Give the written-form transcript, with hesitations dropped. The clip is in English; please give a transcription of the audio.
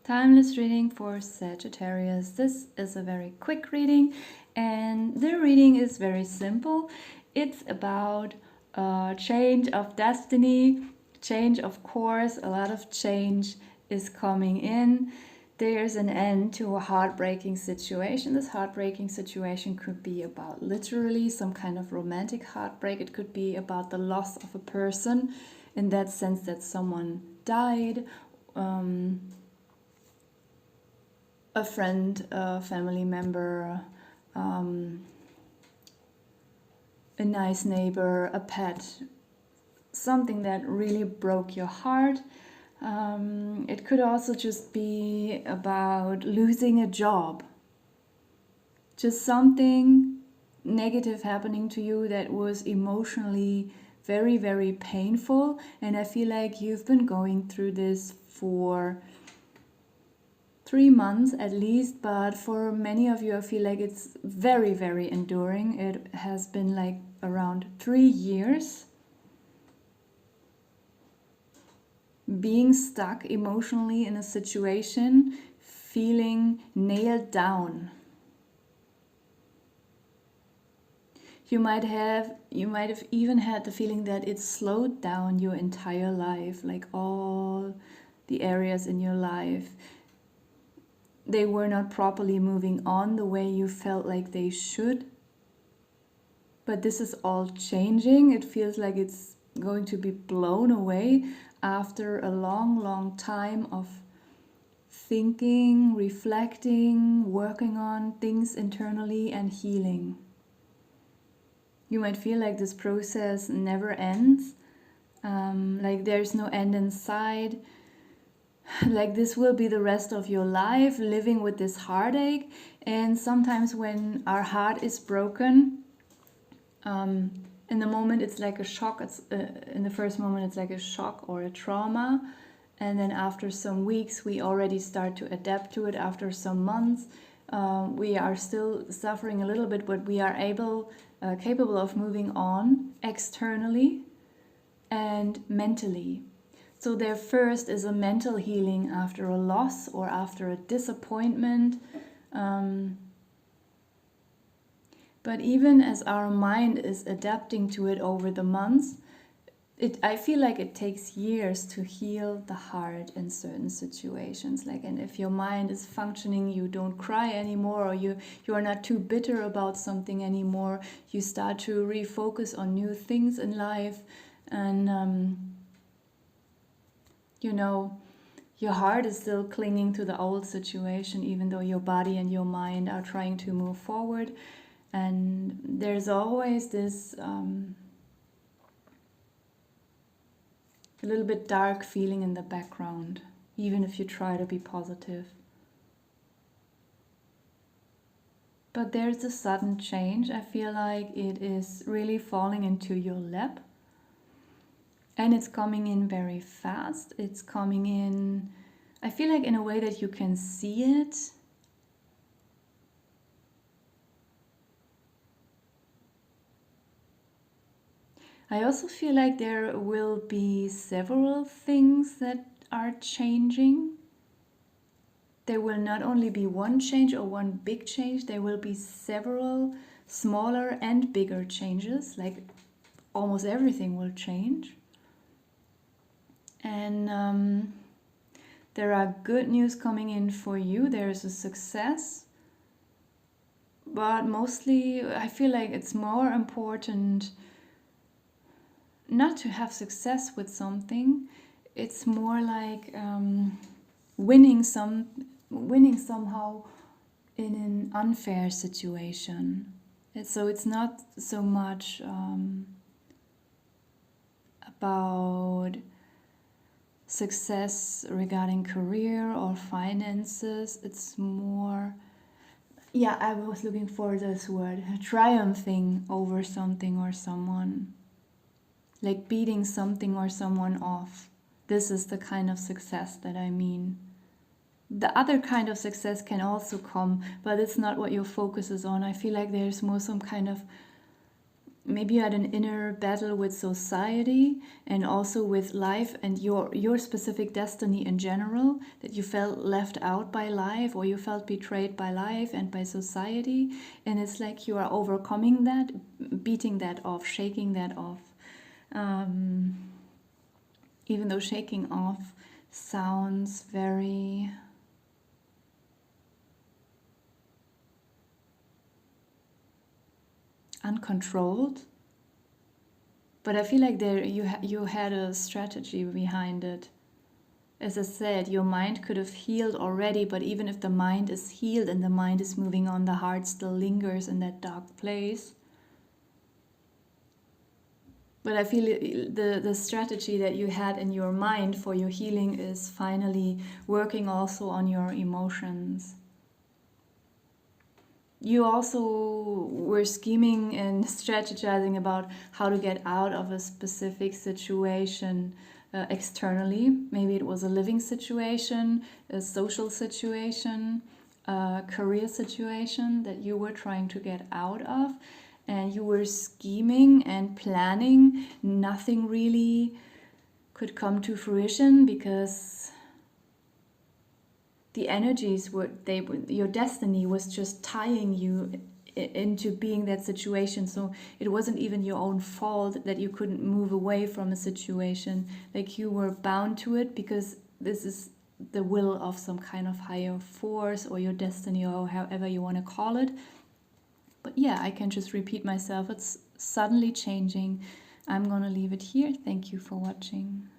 Timeless reading for Sagittarius. This is a very quick reading, and the reading is very simple. It's about a change of destiny, change of course. A lot of change is coming in. There's an end to a heartbreaking situation. This heartbreaking situation could be about literally some kind of romantic heartbreak. It could be about the loss of a person, in that sense that someone died, a friend, a family member, a nice neighbor, a pet, something that really broke your heart. It could also just be about losing a job. Just something negative happening to you that was emotionally very, very painful. And I feel like you've been going through this for 3 months at least, but for many of you I feel like it's very, very enduring. It has been like around 3 years being stuck emotionally in a situation, feeling nailed down. You might have even had the feeling that it slowed down your entire life, like all the areas in your life. They were not properly moving on the way you felt like they should. But this is all changing. It feels like it's going to be blown away after a long, long time of thinking, reflecting, working on things internally and healing. You might feel like this process never ends, like there's no end in sight. Like this will be the rest of your life, living with this heartache. And sometimes when our heart is broken, in the moment it's like a shock. In the first moment it's like a shock or a trauma, and then after some weeks we already start to adapt to it. After some months we are still suffering a little bit, but we are capable of moving on externally and mentally. So there first is a mental healing after a loss or after a disappointment. But even as our mind is adapting to it over the months, I feel like it takes years to heal the heart in certain situations. And if your mind is functioning, you don't cry anymore, or you are not too bitter about something anymore. You start to refocus on new things in life, and your heart is still clinging to the old situation, even though your body and your mind are trying to move forward. And there's always this a little bit dark feeling in the background, even if you try to be positive. But there's a sudden change. I feel like it is really falling into your lap. And it's coming in very fast. It's coming in, I feel like, in a way that you can see it. I also feel like there will be several things that are changing. There will not only be one change or one big change, there will be several smaller and bigger changes. Like almost everything will change. And there are good news coming in for you. There is a success. But mostly I feel like it's more important not to have success with something. It's more like winning somehow in an unfair situation. So it's not so much about success regarding career or finances. It's more, I was looking for this word, triumphing over something or someone, like beating something or someone off. This is the kind of success that I mean. The other kind of success can also come, but it's not what your focus is on. I feel like there's more some kind of maybe you had an inner battle with society and also with life and your specific destiny in general, that you felt left out by life, or you felt betrayed by life and by society. And it's like you are overcoming that, beating that off, shaking that off. Even though shaking off sounds very uncontrolled, but I feel like there you had a strategy behind it. As I said, your mind could have healed already, but even if the mind is healed and the mind is moving on, the heart still lingers in that dark place. But I feel the strategy that you had in your mind for your healing is finally working also on your emotions. You also were scheming and strategizing about how to get out of a specific situation externally. Maybe it was a living situation, a social situation, a career situation that you were trying to get out of. And you were scheming and planning. Nothing really could come to fruition because the energies your destiny was just tying you into being that situation. So it wasn't even your own fault that you couldn't move away from a situation. Like, you were bound to it because this is the will of some kind of higher force, or your destiny, or however you want to call it. But yeah, I can just repeat myself. It's suddenly changing. I'm gonna leave it here. Thank you for watching.